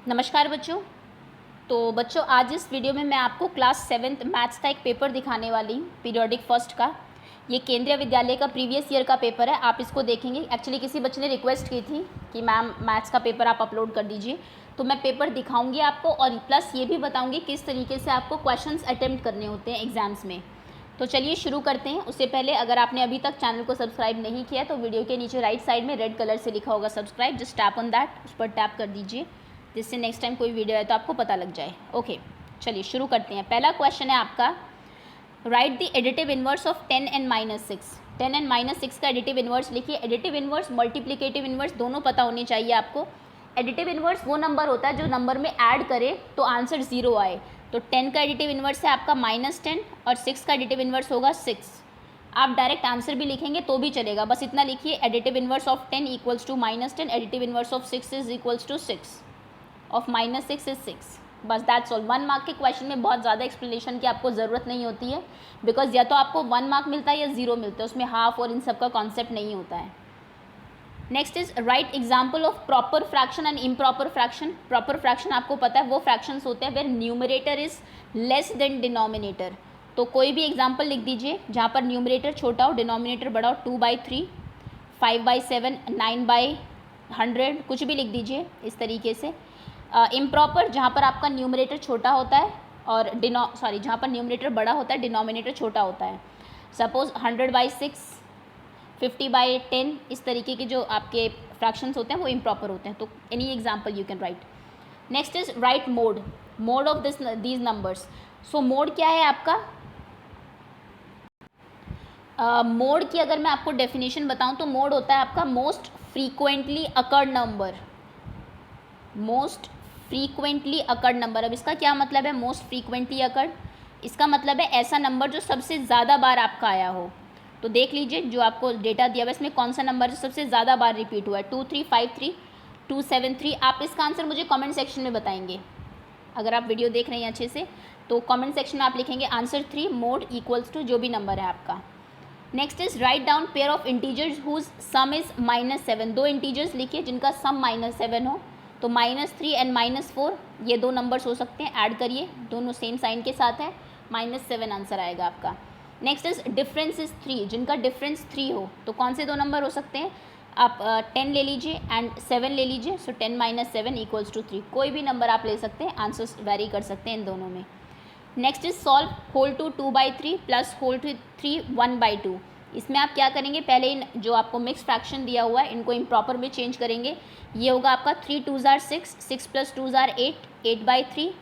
नमस्कार बच्चों। तो बच्चों आज इस वीडियो में मैं आपको क्लास 7th मैथ्स का एक पेपर दिखाने वाली हूँ, पीरियोडिक फर्स्ट का। ये केंद्रीय विद्यालय का प्रीवियस ईयर का पेपर है, आप इसको देखेंगे। एक्चुअली किसी बच्चे ने रिक्वेस्ट की थी कि मैम मैथ्स का पेपर आप अपलोड कर दीजिए, तो मैं पेपर दिखाऊंगी आपको और प्लस ये भी बताऊँगी किस तरीके से आपको क्वेश्चंस अटेम्प्ट करने होते हैं एग्जाम्स में। तो चलिए शुरू करते हैं। उससे पहले अगर आपने अभी तक चैनल को सब्सक्राइब नहीं किया तो वीडियो के नीचे राइट साइड में रेड कलर से लिखा होगा subscribe, just tap on that, उस पर टैप कर दीजिए जिससे नेक्स्ट टाइम कोई वीडियो है तो आपको पता लग जाए। ओके चलिए शुरू करते हैं। पहला क्वेश्चन है आपका, right the additive inverse of 10 and -6। 10 and -6 का एडिटिव इनवर्स लिखिए। एडिटिव इनवर्स मल्टीप्लिकेटिव इनवर्स दोनों पता होने चाहिए आपको। एडिटिव इनवर्स वो नंबर होता है जो नंबर में ऐड करे तो आंसर 0 आए। तो 10 का एडिटिव इनवर्स है आपका -10 और 6 का एडिटिव इनवर्स होगा 6। आप डायरेक्ट आंसर भी लिखेंगे तो भी चलेगा, बस इतना लिखिए, additive inverse of 10 equals to -10, additive inverse of 6 is equals to 6, of -6 is 6। बस दैट्स ऑल। 1 मार्क के क्वेश्चन में बहुत ज़्यादा एक्सप्लेनेशन की आपको ज़रूरत नहीं होती है, बिकॉज या तो आपको 1 मार्क मिलता है या 0 मिलता है, उसमें हाफ और इन सब का कॉन्सेप्ट नहीं होता है। Next is write example of proper fraction and improper fraction. Proper fraction आपको पता है वो फ्रैक्शंस होते हैं where numerator is less than denominator. तो कोई भी एग्जाम्पल लिख दीजिए जहाँ पर न्यूमरेटर छोटा हो, डिनोमिनेटर बड़ा हो। 2/3, 5/7, 9/100, कुछ भी लिख दीजिए इस तरीके से। इम्प्रॉपर जहाँ पर आपका न्यूमरेटर छोटा होता है और जहाँ पर न्यूमरेटर बड़ा होता है, डिनोमिनेटर छोटा होता है। सपोज 100/6, 50/10, इस तरीके के जो आपके फ्रैक्शंस होते हैं वो इम्प्रॉपर होते हैं। तो any example you can write. Next is right mode of these numbers. So mode क्या है आपका? मोड की अगर मैं आपको डेफिनेशन बताऊं तो मोड होता है आपका most frequently occurred number. Most frequently occurred number. अब इसका क्या मतलब है मोस्ट फ्रीक्वेंटली अकर्ड? इसका मतलब है ऐसा नंबर जो सबसे ज़्यादा बार आपका आया हो। तो देख लीजिए जो आपको डेटा दिया हुआ है इसमें कौन सा नंबर जो सबसे ज़्यादा बार रिपीट हुआ है। 2353, 273। आप इसका आंसर मुझे कमेंट सेक्शन में बताएंगे। अगर आप वीडियो देख रहे हैं अच्छे से तो कमेंट सेक्शन में आप लिखेंगे आंसर 3, मोड इक्वल्स टू जो भी नंबर है आपका। Next is write down pair of integers whose sum is -7। दो इंटीजर्स लिखिए जिनका सम -7 हो। तो -3 एंड -4 ये दो नंबर्स हो सकते हैं, ऐड करिए, दोनों सेम साइन के साथ है, -7 आंसर आएगा आपका। नेक्स्ट इज डिफरेंस इज 3, जिनका डिफरेंस 3 हो। तो कौन से दो नंबर हो सकते हैं? आप 10 ले लीजिए एंड 7 ले लीजिए। सो 10 - 7 इक्वल्स टू 3। कोई भी नंबर आप ले सकते हैं, आंसर्स वेरी कर सकते हैं इन दोनों में। Next is solve whole two 2/3 plus whole two 3 1/2। इसमें आप क्या करेंगे, पहले इन जो आपको मिक्स फ्रैक्शन दिया हुआ है इनको इम्प्रॉपर में चेंज करेंगे। ये होगा आपका 3 2 ज़ार 6, 6 + 2 ज़ार 8, 8/3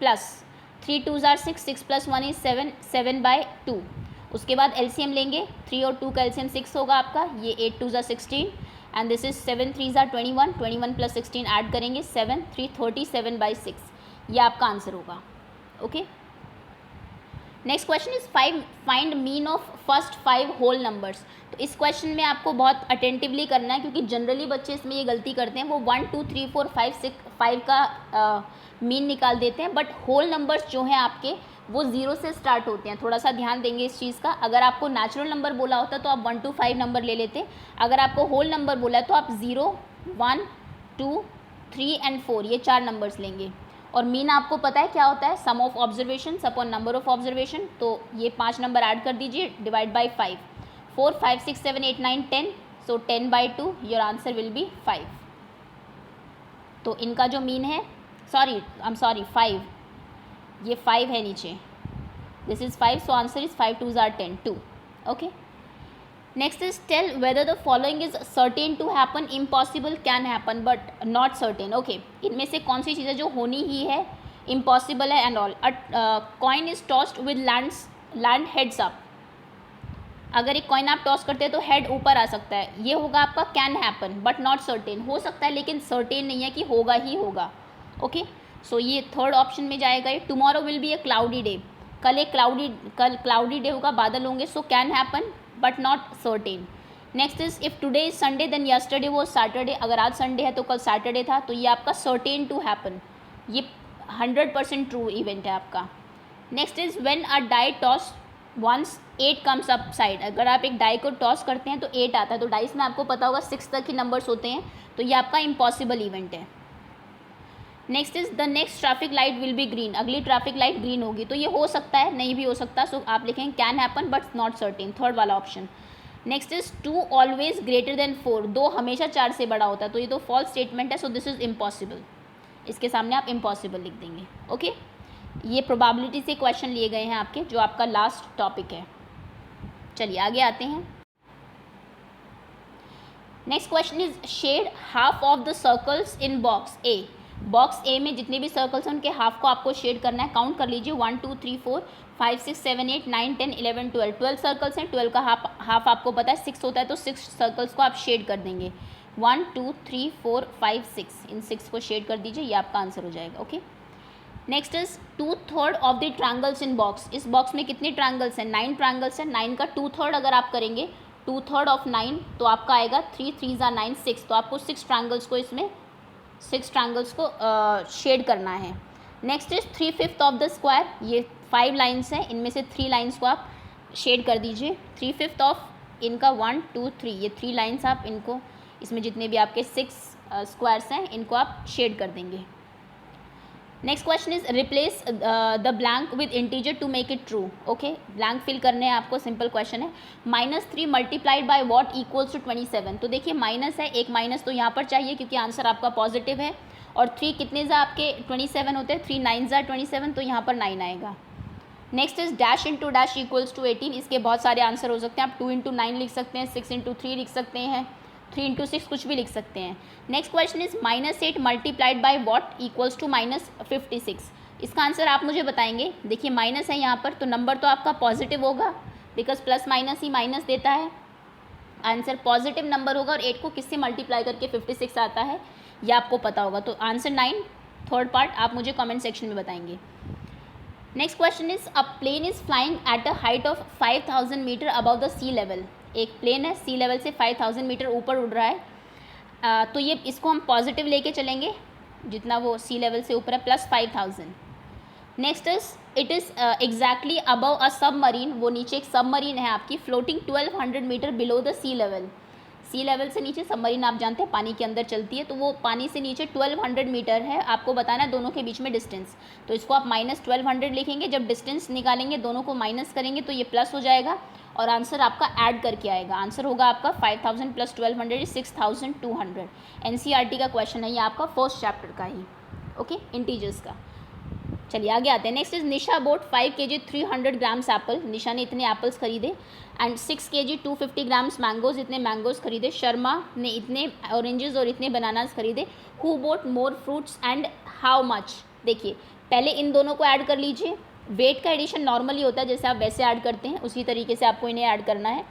प्लस 3 2 ज़ार 6, 6 + 1 इज 7, 7/2। उसके बाद एलसीएम लेंगे, 3 और 2 का एलसीएम 6 होगा आपका। ये 8 2 ज़ार 16 एंड दिस इज 7 3 ज़ार 21, 21 + 16 ऐड करेंगे 7 3 37/6। ये आपका आंसर होगा। Okay next question is find mean of first 5 whole numbers. तो इस क्वेश्चन में आपको बहुत अटेंटिवली करना है क्योंकि जनरली बच्चे इसमें ये गलती करते हैं, वो 1 2 3 4 5 6 5 का मीन निकाल देते हैं, बट होल नंबर्स जो हैं आपके वो 0 से स्टार्ट होते हैं। थोड़ा सा ध्यान देंगे इस चीज़ का। अगर आपको नेचुरल नंबर बोला होता तो आप 1 to 5 नंबर ले लेते। अगर आपको होल नंबर बोला है तो आप 0 1 2 3 एंड 4 ये 4 नंबर्स लेंगे। और मीन आपको पता है क्या होता है, sum of observation upon number of observation. तो ये 5 नंबर ऐड कर दीजिए, divide by 5, 4 5 6 7 8 9 10। So 10/2 your answer will be 5। तो इनका जो मीन है, सॉरी 5, ये 5 है नीचे, this is 5, so answer is 5 2 ज़ार 10 2। Okay next is tell whether the following is certain to happen, impossible, can happen but not certain. Okay इनमें से कौन सी चीज़ें जो होनी ही है, इम्पॉसिबल है and all. Coin is tossed with land heads up. अगर एक कॉइन आप टॉस करते हैं तो हेड ऊपर आ सकता है, ये होगा आपका can happen but not certain. हो सकता है लेकिन सर्टेन नहीं है कि होगा ही होगा। ओके सो ये थर्ड ऑप्शन में जाएगा। ये tomorrow will be a cloudy day, कल क्लाउडी डे होगा, बादल होंगे। So can happen but not certain. Next is if today is Sunday then yesterday वो सैटरडे। अगर आज संडे है तो कल सैटरडे था, तो ये आपका सर्टेन टू हैपन, ये 100% ट्रू इवेंट है आपका। Next is when a die toss once 8 comes up side. अगर आप एक डाई को टॉस करते हैं तो 8 आता है। तो डाइस में आपको पता होगा 6 तक ही नंबर्स होते हैं, तो ये आपका इम्पॉसिबल इवेंट है। Next is the next traffic light will be green, अगली ट्रैफिक लाइट ग्रीन होगी, तो ये हो सकता है, नहीं भी हो सकता, सो आप लिखेंगे can happen but not certain, third वाला option. Next is 2 always greater than 4, 2 हमेशा 4 से बड़ा होता है, तो ये तो फॉल्स स्टेटमेंट है, सो दिस इज इम्पॉसिबल, इसके सामने आप इम्पॉसिबल लिख देंगे। ओके, ये प्रोबेबिलिटी से क्वेश्चन लिए गए हैं आपके, जो आपका लास्ट टॉपिक है। चलिए आगे आते हैं। Next question is shade half of the circles in box A, box A में जितने भी सर्कल्स हैं उनके हाफ को आपको शेड करना है। काउंट कर लीजिए 1 2 3 4 5 6 7 8 9 10 11 12, 12 सर्कल्स हैं, 12 का हाफ आपको पता है 6 होता है, तो 6 सर्कल्स को आप शेड कर देंगे। 1 2 3 4 5 6, इन 6 को शेड कर दीजिए, ये आपका आंसर हो जाएगा। Okay, next is 2/3 of the triangles in box, इस बॉक्स में कितने ट्रायंगल्स हैं, 9 ट्रायंगल्स हैं, 9 का 2/3 अगर आप करेंगे 2/3 ऑफ 9 तो आपका आएगा 3 3 ज़ा 9 6, तो आपको 6 ट्रायंगल्स को इसमें 6 ट्रायंगल्स को शेड करना है। Next is 3/5 of the square, ये 5 लाइन्स हैं, इनमें से 3 लाइन्स को आप शेड कर दीजिए। 3/5 ऑफ इनका 1 2 3, ये 3 लाइन्स आप इनको, इसमें जितने भी आपके 6 स्क्वायर्स हैं इनको आप शेड कर देंगे। Next question is replace the blank with integer to make it true. Okay, blank fill करने हैं आपको, सिंपल क्वेश्चन है। -3 multiplied by what equals to 27, तो देखिए माइनस है, एक माइनस तो यहाँ पर चाहिए क्योंकि आंसर आपका पॉजिटिव है, और 3 कितने ज़ा आपके 27 होते हैं, 3 9 ज़ा 27, तो यहाँ पर 9 आएगा। Next is dash into dash equals to 18, इसके बहुत सारे आंसर हो सकते हैं, आप 2 इंटू 9 लिख सकते हैं, 6 इंटू 3 लिख सकते हैं, 3 इंटू 6 कुछ भी लिख सकते हैं। Next question is -8 multiplied by what equals to -56, इसका आंसर आप मुझे बताएंगे। देखिए माइनस है यहाँ पर, तो नंबर तो आपका पॉजिटिव होगा, because plus minus he minus देता है, आंसर पॉजिटिव नंबर होगा, और 8 को किससे मल्टीप्लाई करके 56 आता है ये आपको पता होगा, तो आंसर 9, थर्ड पार्ट आप मुझे कमेंट सेक्शन में बताएंगे। Next question is a plane is flying at a height of 5000 metre above the sea level, एक प्लेन है सी लेवल से 5000 मीटर ऊपर उड़ रहा है, तो ये इसको हम पॉजिटिव लेके चलेंगे, जितना वो सी लेवल से ऊपर है plus 5000। Next is it is exactly above a submarine, वो नीचे एक सबमरीन है आपकी, floating 1200 metre below the sea level, sea level से नीचे सबमरीन आप जानते हैं पानी के अंदर चलती है, तो वो पानी से नीचे 1200 मीटर है, आपको बताना है दोनों के बीच में डिस्टेंस, तो इसको आप -1200 लिखेंगे, जब डिस्टेंस निकालेंगे दोनों को माइनस करेंगे तो ये प्लस हो जाएगा, और आंसर आपका ऐड करके आएगा, आंसर होगा आपका 5000 प्लस 1200 इज 6200। एनसीईआरटी का क्वेश्चन है ये आपका फर्स्ट चैप्टर का ही। ओके, इंटीजर्स का। चलिए आगे आते हैं। Next is Nisha bought 5 kg 300 grams apple, Nisha ने इतने एप्पल्स खरीदे, एंड 6 kg 250 ग्राम्स मैंगोज, इतने मैंगोज खरीदे। शर्मा ने इतने ऑरेंजेस और इतने बनानास खरीदे। Who bought more fruits and how much, देखिए पहले इन दोनों को ऐड कर लीजिए, वेट का एडिशन नॉर्मली होता है जैसे आप वैसे ऐड करते हैं उसी तरीके से आपको इन्हें ऐड करना है।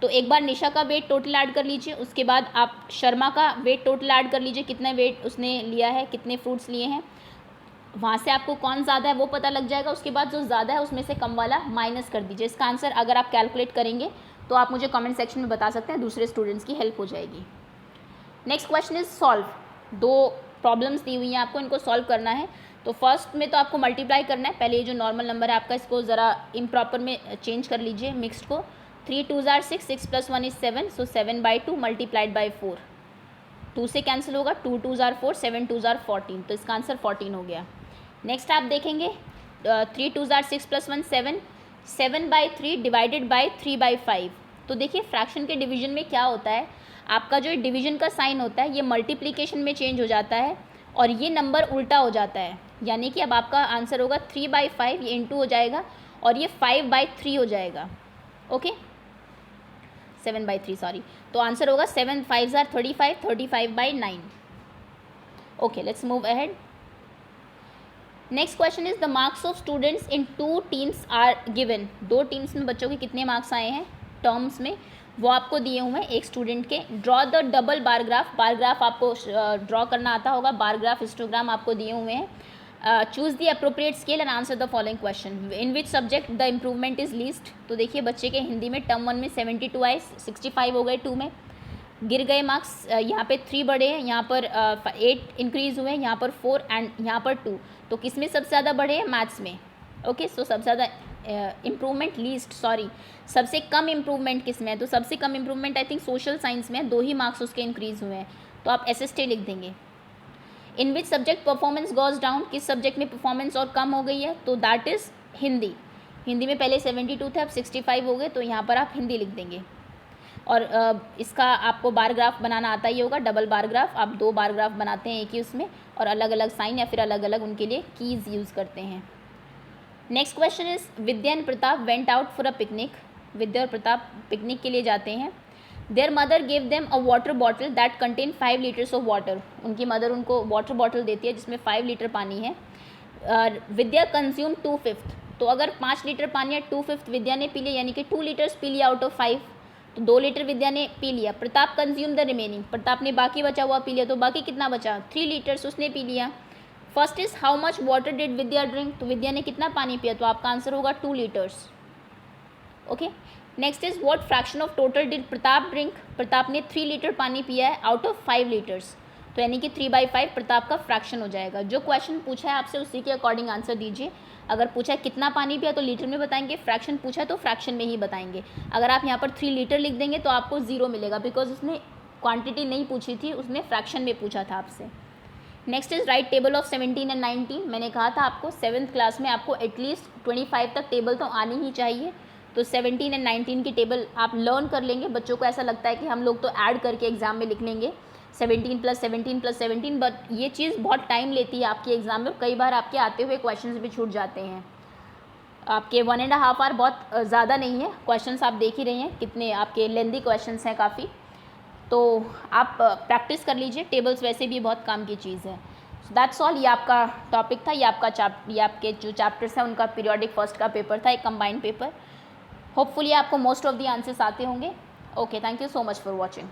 तो एक बार निशा का वेट टोटल ऐड कर लीजिए, उसके बाद आप शर्मा का वेट टोटल ऐड कर लीजिए, कितने वेट उसने लिया है, कितने फ्रूट्स लिए हैं, वहाँ से आपको कौन ज़्यादा है वो पता लग जाएगा। उसके बाद जो ज़्यादा है उसमें से कम वाला माइनस कर दीजिए। इसका आंसर अगर आप कैलकुलेट करेंगे तो आप मुझे कमेंट सेक्शन में बता सकते हैं, दूसरे स्टूडेंट्स की हेल्प हो जाएगी। नेक्स्ट क्वेश्चन इज सॉल्व, दो प्रॉब्लम्स दी हुई हैं आपको, इनको सॉल्व करना है। तो फर्स्ट में तो आपको मल्टीप्लाई करना है, पहले ये जो नॉर्मल नंबर है आपका इसको ज़रा इम्प्रॉपर में चेंज कर लीजिए, मिक्सड को। 3 2 आर 6, 6 + 1 = 7, सो 7/2 मल्टीप्लाइड बाई 4, 2 से कैंसिल होगा, 2 2 आर 4, 7 2 आर 14, तो इसका आंसर 14 हो गया। नेक्स्ट आप देखेंगे 3 2 आर 6 + 1 7, 7/3 डिवाइडेड बाई 3/5। तो देखिए फ्रैक्शन के डिवीजन में क्या होता है, आपका जो डिवीजन का साइन होता है ये मल्टीप्लिकेशन में चेंज हो जाता है और ये नंबर उल्टा हो जाता है, यानी कि अब आपका आंसर होगा 3/5, ये इंटू हो जाएगा और ये 5/3 हो जाएगा। ओके, 7/3 सॉरी, तो आंसर होगा 7 5 are 35, 35/9। Okay, let's move ahead. Next question is the marks of students in 2 teams are given, 2 teams में बच्चों के कितने मार्क्स आए हैं टर्म्स में वो आपको दिए हुए हैं एक स्टूडेंट के। Draw the double bar graph, bar graph आपको ड्रॉ करना आता होगा, बार ग्राफ हिस्टोग्राम आपको दिए हुए हैं। Choose the appropriate scale and answer the following question, in which subject the improvement is least. तो देखिए बच्चे के हिंदी में टर्म 1 में 72 आए, 65 हो गए 2 में, गिर गए मार्क्स, यहाँ पे 3 बढ़े हैं, यहाँ पर 8 इंक्रीज़ हुए हैं, यहाँ पर 4 एंड यहाँ पर 2, तो किस में सबसे ज़्यादा बढ़े हैं, मैथ्स में। ओके, सो सबसे ज़्यादा इम्प्रूवमेंट लीस्ट, सॉरी सबसे कम इम्प्रूवमेंट किस में है, तो सबसे कम improvement I think social science में है, 2 ही मार्क्स उसके इंक्रीज़ हुए हैं, तो आप SST लिख देंगे। In which subject performance goes down, किस सब्जेक्ट में परफॉर्मेंस और कम हो गई है, तो दैट इज़ हिंदी। हिंदी में पहले 72 थे, अब 65 हो गए, तो यहाँ पर आप हिंदी लिख देंगे। और इसका आपको बार ग्राफ बनाना आता ही होगा, डबल बार ग्राफ, आप 2 बार ग्राफ बनाते हैं एक ही उसमें, और अलग अलग साइन या फिर अलग अलग उनके लिए कीज़ यूज़ करते हैं। Next question is Vidya and Pratap went out for a picnic. Vidya और प्रताप पिकनिक के लिए जाते हैं। Their mother give them a water bottle that contain 5 litres of water. उनकी मदर उनको वाटर बॉटल देती है जिसमें 5 लीटर पानी है। विद्या कंज्यूम 2/5, तो अगर 5 लीटर पानी है 2/5 विद्या ने पी लिया, यानी कि 2 लीटर्स पी लिया आउट ऑफ 5, तो 2 लीटर विद्या ने पी लिया। Pratap consume the remaining, Pratap ने बाकी बचा हुआ पी लिया, तो बाकी कितना बचा, 3 लीटर्स उसने पी लिया। First is how much water did Vidya drink, तो विद्या ने कितना पानी पिया, तो आपका आंसर होगा 2 litres. Okay, next is what fraction of total did Pratap drink, Pratap ने 3 लीटर पानी पिया है आउट ऑफ 5 लीटर्स, तो यानी कि 3/5 प्रताप का फ्रैक्शन हो जाएगा। जो क्वेश्चन पूछा है आपसे उसी के अकॉर्डिंग आंसर दीजिए। अगर पूछा है कितना पानी पिया तो लीटर में बताएंगे, फ्रैक्शन पूछा है तो फ्रैक्शन में ही बताएंगे। अगर आप यहाँ पर 3 लीटर लिख देंगे तो आपको 0 मिलेगा, बिकॉज उसने क्वांटिटी नहीं पूछी थी, उसने फ्रैक्शन में पूछा था आपसे। Next is right table of 17 and 19। मैंने कहा था आपको 7th क्लास में आपको एटलीस्ट 25 तक टेबल तो आनी ही चाहिए, तो 17 एंड 19 की टेबल आप लर्न कर लेंगे। बच्चों को ऐसा लगता है कि हम लोग तो ऐड करके एग्जाम में लिख लेंगे 17 + 17 + 17, बट ये चीज़ बहुत टाइम लेती है आपके एग्जाम में, कई बार आपके आते हुए क्वेश्चंस भी छूट जाते हैं। आपके 1.5 आवर बहुत ज़्यादा नहीं है, क्वेश्चंस आप देख ही रहे हैं कितने आपके लेंदी क्वेश्चंस हैं काफ़ी, तो आप प्रैक्टिस कर लीजिए। टेबल्स वैसे भी बहुत काम की चीज़ है। सो दैट्स ऑल, ये आपका टॉपिक था, ये आपके जो चैप्टर्स हैं उनका पीरियोडिक फर्स्ट का पेपर था, एक कंबाइंड पेपर। होपफुली आपको मोस्ट ऑफ द आंसर्स आते होंगे। Okay, thank you so much for watching.